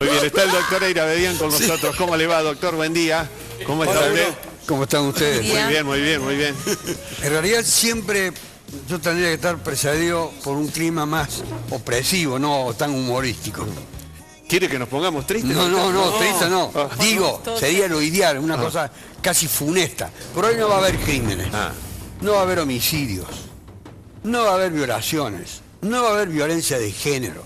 Muy bien, está el doctor Eirabedian con nosotros. ¿Cómo le va, doctor? Buen día. ¿Cómo está usted? ¿Cómo están ustedes? Muy bien, muy bien, muy bien. En realidad siempre yo tendría que estar precedido por un clima más opresivo, no tan humorístico. ¿Quiere que nos pongamos tristes? No, triste no. Digo, sería lo ideal, una cosa casi funesta. Pero hoy no va a haber crímenes, no va a haber homicidios, no va a haber violaciones, no va a haber violencia de género,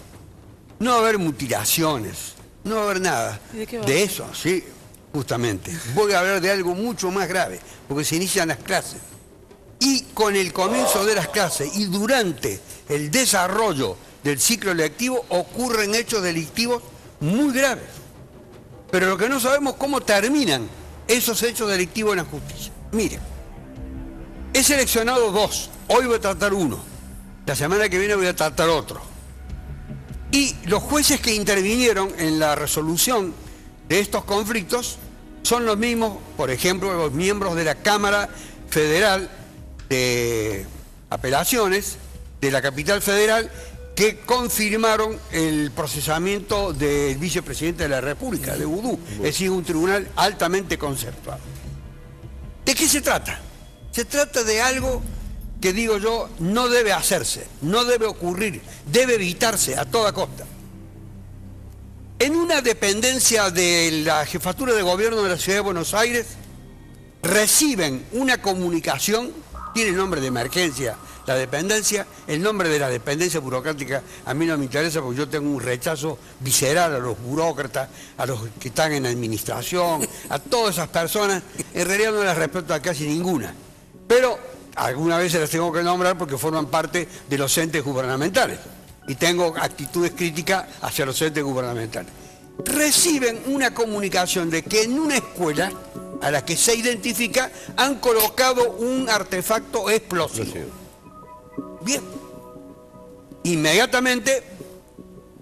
no va a haber mutilaciones, no va a haber nada. ¿Y de qué va? De eso, sí, justamente. Voy a hablar de algo mucho más grave, porque se inician las clases. Y con el comienzo de las clases y durante el desarrollo del ciclo lectivo ocurren hechos delictivos muy graves. Pero lo que no sabemos es cómo terminan esos hechos delictivos en la justicia. Miren, he seleccionado dos, hoy voy a tratar uno, la semana que viene voy a tratar otro. Y los jueces que intervinieron en la resolución de estos conflictos son los mismos, por ejemplo, los miembros de la Cámara Federal de Apelaciones de la capital federal que confirmaron el procesamiento del vicepresidente de la República, de Vudú, es decir, un tribunal altamente conceptual. ¿De qué se trata? Se trata de algo que, digo yo, no debe hacerse, no debe ocurrir, debe evitarse a toda costa. En una dependencia de la Jefatura de Gobierno de la Ciudad de Buenos Aires, reciben una comunicación, tiene nombre de emergencia la dependencia, el nombre de la dependencia burocrática a mí no me interesa porque yo tengo un rechazo visceral a los burócratas, a los que están en administración, a todas esas personas, en realidad no las respeto a casi ninguna, pero alguna vez se las tengo que nombrar porque forman parte de los entes gubernamentales y tengo actitudes críticas hacia los entes gubernamentales. Reciben una comunicación de que en una escuela a la que se identifica han colocado un artefacto explosivo. Bien, inmediatamente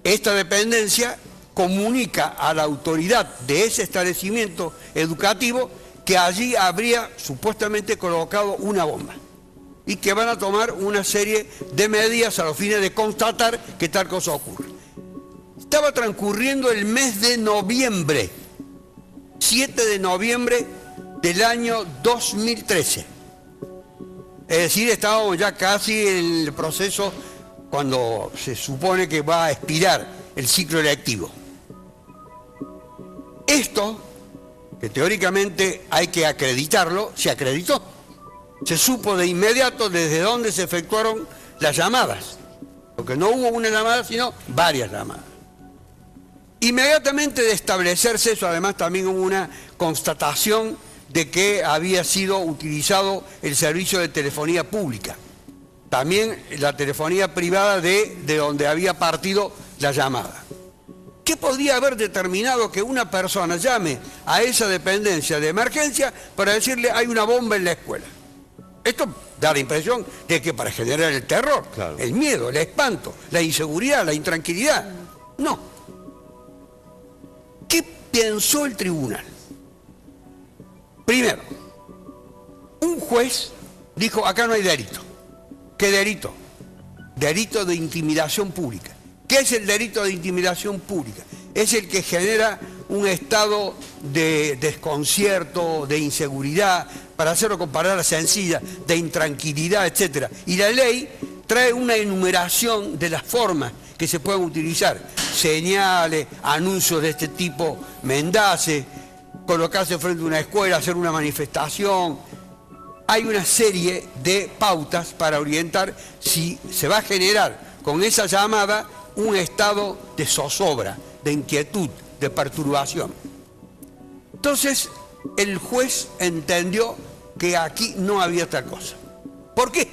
esta dependencia comunica a la autoridad de ese establecimiento educativo que allí habría supuestamente colocado una bomba y que van a tomar una serie de medidas a los fines de constatar que tal cosa ocurre. Estaba transcurriendo el mes de noviembre, 7 de noviembre del año 2013. Es decir, estábamos ya casi en el proceso cuando se supone que va a expirar el ciclo lectivo. Esto, que teóricamente hay que acreditarlo, se acreditó. Se supo de inmediato desde dónde se efectuaron las llamadas. Porque no hubo una llamada, sino varias llamadas. Inmediatamente de establecerse eso, además también hubo una constatación de que había sido utilizado el servicio de telefonía pública. También la telefonía privada de donde había partido la llamada. ¿Qué podría haber determinado que una persona llame a esa dependencia de emergencia para decirle hay una bomba en la escuela? Esto da la impresión de que para generar el terror, claro, el miedo, el espanto, la inseguridad, la intranquilidad. No. ¿Qué pensó el tribunal? Primero, un juez dijo, acá no hay delito. ¿Qué delito? Delito de intimidación pública. ¿Qué es el delito de intimidación pública? Es el que genera un estado de desconcierto, de inseguridad, para hacerlo con palabras sencillas, de intranquilidad, etc. Y la ley trae una enumeración de las formas que se pueden utilizar. Señales, anuncios de este tipo, mendaces, colocarse frente a una escuela, hacer una manifestación. Hay una serie de pautas para orientar si se va a generar con esa llamada un estado de zozobra, de inquietud, de perturbación. Entonces, el juez entendió que aquí no había tal cosa. ¿Por qué?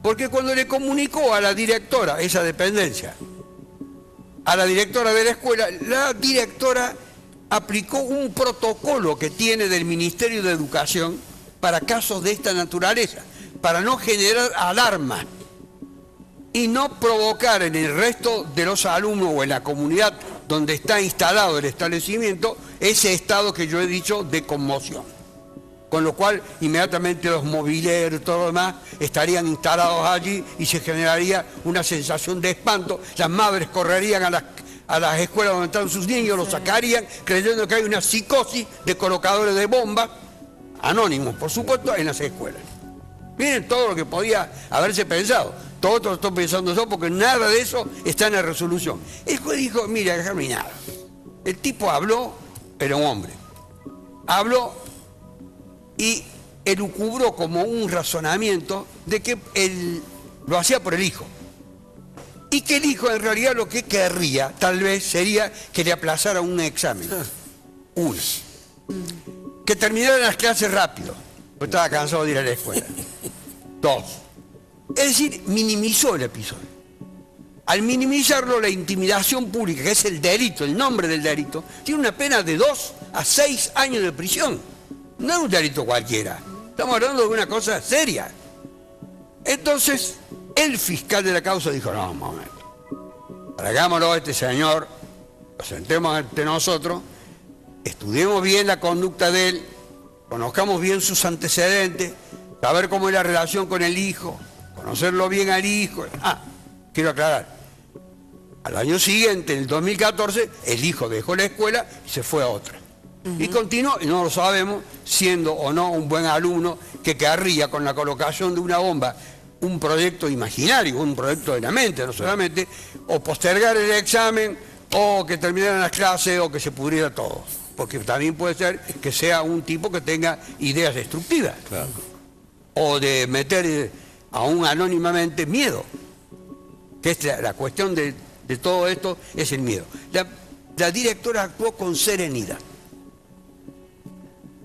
Porque cuando le comunicó a la directora, esa dependencia, a la directora de la escuela, la directora aplicó un protocolo que tiene del Ministerio de Educación para casos de esta naturaleza, para no generar alarma y no provocar en el resto de los alumnos o en la comunidad donde está instalado el establecimiento ese estado que yo he dicho de conmoción. Con lo cual, inmediatamente los mobileros y todo lo demás estarían instalados allí y se generaría una sensación de espanto. Las madres correrían a las escuelas donde están sus niños, los sacarían creyendo que hay una psicosis de colocadores de bombas, anónimos por supuesto, en las escuelas. Miren todo lo que podía haberse pensado. Todo esto lo estoy pensando yo porque nada de eso está en la resolución. El juez dijo, mira, déjame nada. El tipo habló, era un hombre. Habló y elucubró como un razonamiento de que él lo hacía por el hijo. Y que el hijo en realidad lo que querría, tal vez, sería que le aplazara un examen. Uno. Que terminara las clases rápido, porque estaba cansado de ir a la escuela. Dos. Es decir, minimizó el episodio. Al minimizarlo, la intimidación pública, que es el delito, el nombre del delito, tiene una pena de 2 a 6 años de prisión. No es un delito cualquiera. Estamos hablando de una cosa seria. Entonces, el fiscal de la causa dijo, no, un momento. Tragámoslo a este señor, lo sentemos ante nosotros, estudiemos bien la conducta de él, conozcamos bien sus antecedentes, saber cómo es la relación con el hijo, conocerlo bien al hijo. Quiero aclarar. Al año siguiente, en el 2014, el hijo dejó la escuela y se fue a otra. Y continuó, y no lo sabemos, siendo o no un buen alumno que querría con la colocación de una bomba un proyecto imaginario, un proyecto de la mente, no solamente, o postergar el examen, o que terminaran las clases, o que se pudriera todo. Porque también puede ser que sea un tipo que tenga ideas destructivas. Claro. O de meter aún anónimamente miedo. Que es la cuestión de todo esto, es el miedo. La directora actuó con serenidad.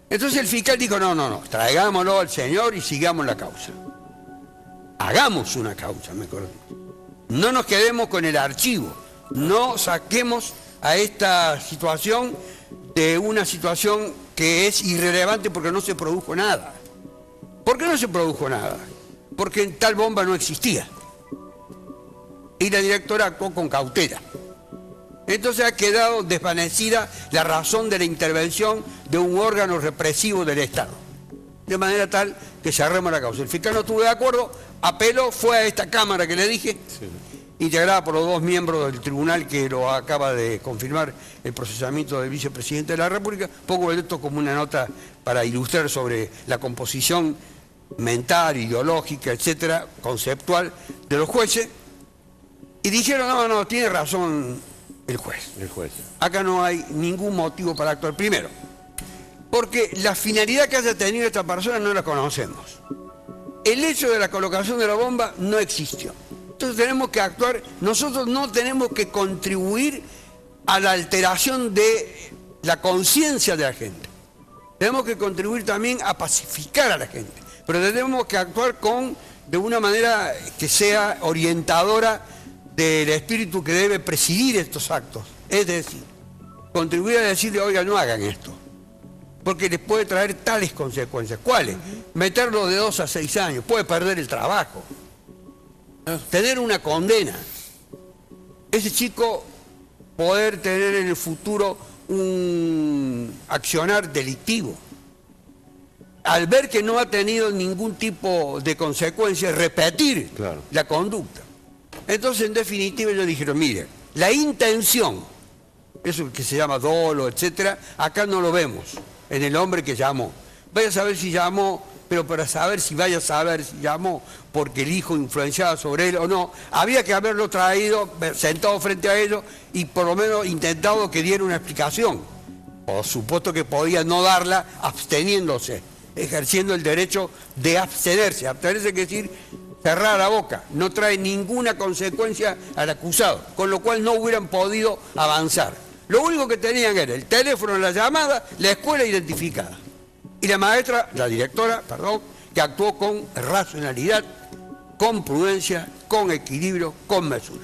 Entonces el fiscal dijo, no, traigámoslo al señor y sigamos la causa. Hagamos una causa, mejor dicho. No nos quedemos con el archivo. No saquemos a esta situación de una situación que es irrelevante porque no se produjo nada. ¿Por qué no se produjo nada? Porque tal bomba no existía. Y la directora actuó con cautela. Entonces ha quedado desvanecida la razón de la intervención de un órgano represivo del Estado. De manera tal que cerremos la causa. El fiscal no estuvo de acuerdo, apeló, fue a esta Cámara que le dije, integrada por los 2 miembros del tribunal que lo acaba de confirmar el procesamiento del vicepresidente de la República. Pongo esto como una nota para ilustrar sobre la composición mental, ideológica, etcétera, conceptual de los jueces. Y dijeron, no, tiene razón el juez. Acá no hay ningún motivo para actuar. Primero, porque la finalidad que haya tenido esta persona no la conocemos. El hecho de la colocación de la bomba no existió. Entonces tenemos que actuar, nosotros no tenemos que contribuir a la alteración de la conciencia de la gente. Tenemos que contribuir también a pacificar a la gente. Pero tenemos que actuar de una manera que sea orientadora del espíritu que debe presidir estos actos. Es decir, contribuir a decirle, oiga, no hagan esto, porque les puede traer tales consecuencias. ¿Cuáles? Meterlo de 2 a 6 años, puede perder el trabajo, tener una condena. Ese chico poder tener en el futuro un accionar delictivo. Al ver que no ha tenido ningún tipo de consecuencia, repetir la conducta. Entonces, en definitiva, ellos dijeron, mire, la intención, eso que se llama dolo, etcétera, acá no lo vemos en el hombre que llamó. Vaya a saber si llamó, pero para saber si vaya a saber si llamó porque el hijo influenciaba sobre él o no, había que haberlo traído, sentado frente a ellos y por lo menos intentado que diera una explicación. Por supuesto que podía no darla absteniéndose, ejerciendo el derecho de abstenerse. Abstenerse quiere decir cerrar la boca, no trae ninguna consecuencia al acusado, con lo cual no hubieran podido avanzar. Lo único que tenían era el teléfono, la llamada, la escuela identificada. Y la maestra, la directora, que actuó con racionalidad, con prudencia, con equilibrio, con mesura.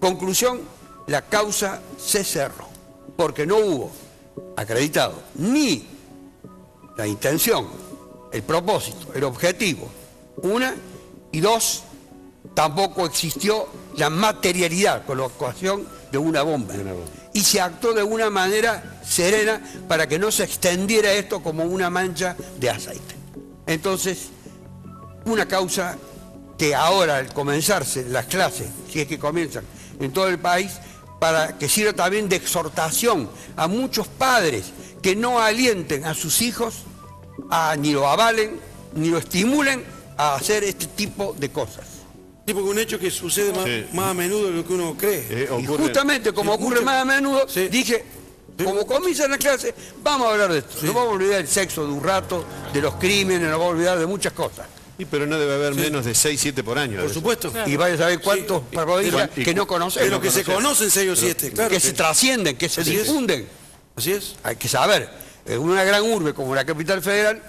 Conclusión, la causa se cerró, porque no hubo acreditado ni la intención, el propósito, el objetivo, 1, y 2, tampoco existió la materialidad, colocación de una bomba. Y se actuó de una manera serena para que no se extendiera esto como una mancha de aceite. Entonces, una causa que ahora al comenzarse las clases, si es que comienzan en todo el país, para que sirva también de exhortación a muchos padres que no alienten a sus hijos, ni lo avalen, ni lo estimulen a hacer este tipo de cosas. Sí, porque un hecho que sucede más a menudo de lo que uno cree. Y justamente como ocurre más a menudo, dije, como comienzan las clases, vamos a hablar de esto. No vamos a olvidar del sexo de un rato, de los crímenes, no vamos a olvidar de muchas cosas. Y pero no debe haber menos de 6, 7 por año. Por supuesto. Y vaya a saber cuántos provincias que no conocemos. Pero que se conocen 6 o 7, claro. Que se trascienden, que se difunden. Así es. Hay que saber, en una gran urbe como la capital federal,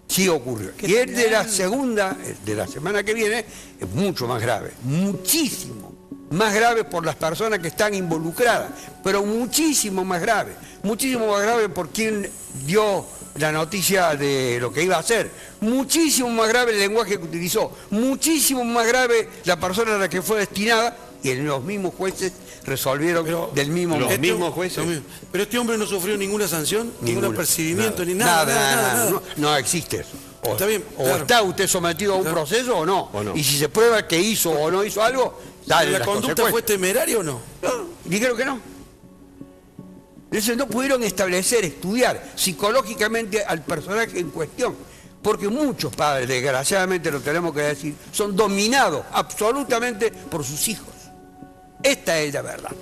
sí ocurrió. Y el de la segunda, de la semana que viene, es mucho más grave. Muchísimo más grave por las personas que están involucradas. Pero muchísimo más grave. Muchísimo más grave por quien dio la noticia de lo que iba a hacer. Muchísimo más grave el lenguaje que utilizó. Muchísimo más grave la persona a la que fue destinada. Y los mismos jueces resolvieron del mismo modo. Los mismos jueces. Pero este hombre no sufrió ninguna sanción, ningún apercibimiento, ni nada. No existe eso. Está bien, o está usted sometido a un proceso o no. Y si se prueba que hizo o no hizo algo, dale. ¿La conducta fue temeraria o no? No, dijeron que no. Entonces no pudieron establecer, estudiar psicológicamente al personaje en cuestión. Porque muchos padres, desgraciadamente lo tenemos que decir, son dominados absolutamente por sus hijos. Esta es la verdad.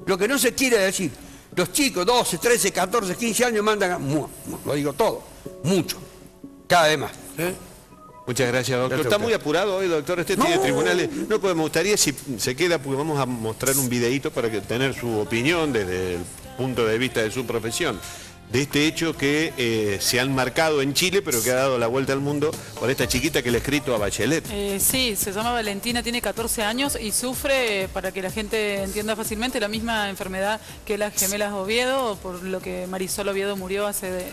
Lo que no se quiere decir, los chicos, 12, 13, 14, 15 años mandan, lo digo todo, mucho, cada vez más. Muchas gracias, doctor. Está muy apurado hoy, doctor. Usted tiene tribunales. No, pues me gustaría, si se queda, porque vamos a mostrar un videíto para que tener su opinión desde el punto de vista de su profesión, de este hecho que se han marcado en Chile, pero que ha dado la vuelta al mundo por esta chiquita que le ha escrito a Bachelet. Sí, se llama Valentina, tiene 14 años y sufre, para que la gente entienda fácilmente, la misma enfermedad que las gemelas Oviedo, por lo que Marisol Oviedo murió hace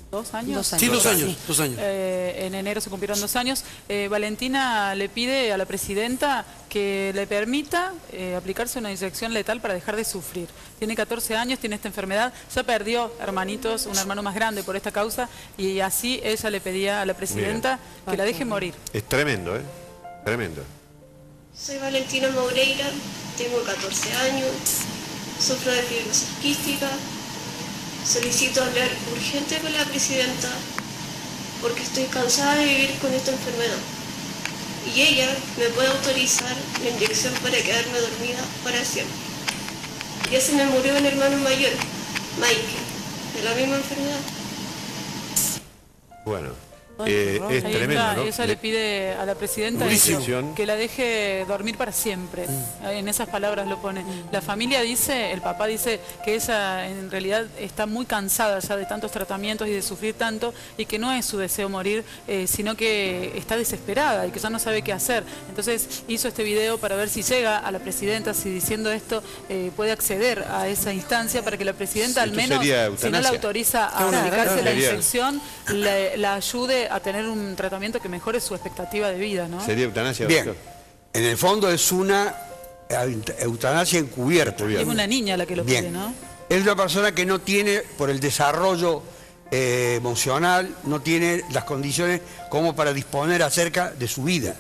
2 años. Sí, 2 años. En enero se cumplieron 2 años. Valentina le pide a la presidenta que le permita aplicarse una inyección letal para dejar de sufrir. Tiene 14 años, tiene esta enfermedad, ya perdió hermanitos, un hermano más grande por esta causa, y así ella le pedía a la presidenta que la deje morir. Es tremendo, ¿eh? Tremendo. Soy Valentina Moreira, tengo 14 años, sufro de fibrosis quística, solicito hablar urgente con la presidenta porque estoy cansada de vivir con esta enfermedad. Y ella me puede autorizar la inyección para quedarme dormida para siempre. Ya se me murió un hermano mayor, Michael, de la misma enfermedad. Bueno, es tremendo, ¿no? Ella le pide a la presidenta que la deje dormir para siempre. En esas palabras lo pone. La familia dice, el papá dice que ella en realidad está muy cansada ya de tantos tratamientos y de sufrir tanto, y que no es su deseo morir, sino que está desesperada y que ya no sabe qué hacer. Entonces hizo este video para ver si llega a la presidenta, si diciendo esto puede acceder a esa instancia para que la presidenta al menos, si no la autoriza a aplicarse la inyección, la ayude a tener un tratamiento que mejore su expectativa de vida, ¿no? Sería eutanasia, bien, doctor. En el fondo es una eutanasia encubierta. Es una niña la que lo pide, ¿no? Es una persona que no tiene, por el desarrollo emocional, no tiene las condiciones como para disponer acerca de su vida.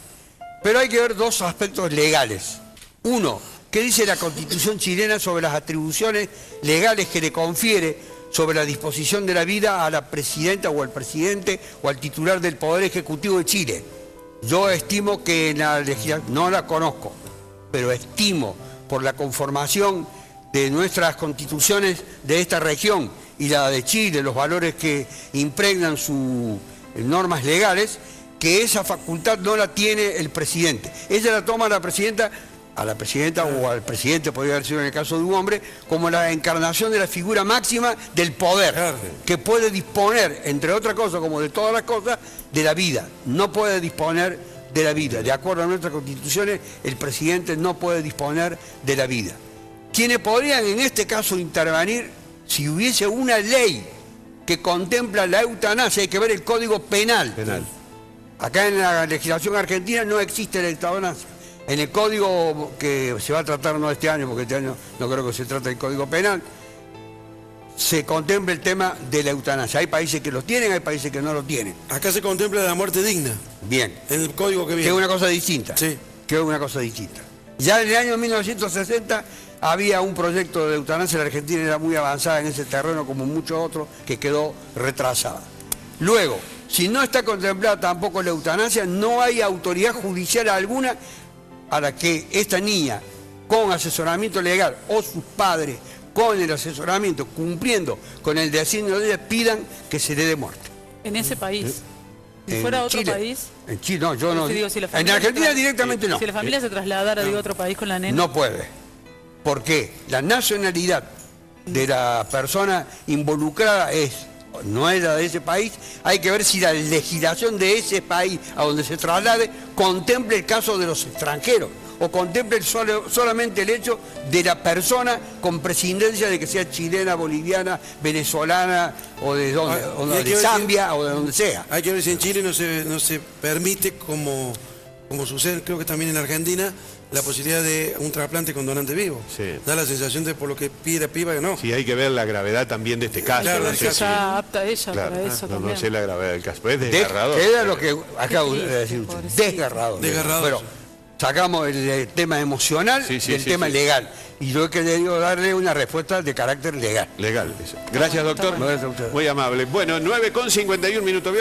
Pero hay que ver 2 aspectos legales. Uno, ¿qué dice la Constitución chilena sobre las atribuciones legales que le confiere sobre la disposición de la vida a la presidenta o al presidente o al titular del Poder Ejecutivo de Chile? Yo estimo que en la legislación, no la conozco, pero estimo por la conformación de nuestras constituciones de esta región y la de Chile, los valores que impregnan sus normas legales, que esa facultad no la tiene el presidente. Ella la toma a la presidenta o al presidente, podría haber sido en el caso de un hombre, como la encarnación de la figura máxima del poder, que puede disponer, entre otras cosas, como de todas las cosas, de la vida. No puede disponer de la vida. De acuerdo a nuestras constituciones, el presidente no puede disponer de la vida. Quienes podrían en este caso intervenir, si hubiese una ley que contempla la eutanasia, hay que ver el Código Penal. Acá en la legislación argentina no existe la eutanasia. En el código que se va a tratar no este año, porque este año no creo que se trate del Código Penal, se contempla el tema de la eutanasia. Hay países que lo tienen, hay países que no lo tienen. Acá se contempla la muerte digna. Bien. En el código que viene. Que es una cosa distinta. Sí. Que es una cosa distinta. Ya en el año 1960 había un proyecto de eutanasia, la Argentina era muy avanzada en ese terreno como muchos otros, que quedó retrasada. Luego, si no está contemplada tampoco la eutanasia, no hay autoridad judicial alguna para que esta niña, con asesoramiento legal, o sus padres, con el asesoramiento, cumpliendo con el designio de ella, pidan que se le dé muerte. En ese país. Si fuera otro país. En Chile, no, yo no. Digo, si en Argentina directamente no. Si la familia se trasladara de otro país con la nena. No puede. Porque la nacionalidad de la persona involucrada no es la de ese país. Hay que ver si la legislación de ese país a donde se traslade contemple el caso de los extranjeros o contemple solamente el hecho de la persona con prescindencia de que sea chilena, boliviana, venezolana o de donde, o de Zambia o de donde sea. Hay que ver si en Chile no se permite, como sucede creo que también en Argentina, la posibilidad de un trasplante con donante vivo. Sí. Da la sensación de por lo que pide la piba que no. Sí, hay que ver la gravedad también de este caso. Claro, no sé está apta ella para eso también. No sé la gravedad del caso, pero es desgarrador. Era lo que acabo de decir usted, desgarrador. Desgarrador. Pero sacamos el tema emocional del tema legal. Y yo he querido darle una respuesta de carácter legal. Legal. Gracias, doctor. Gracias a usted. Muy amable. Bueno, 9:51 minutos.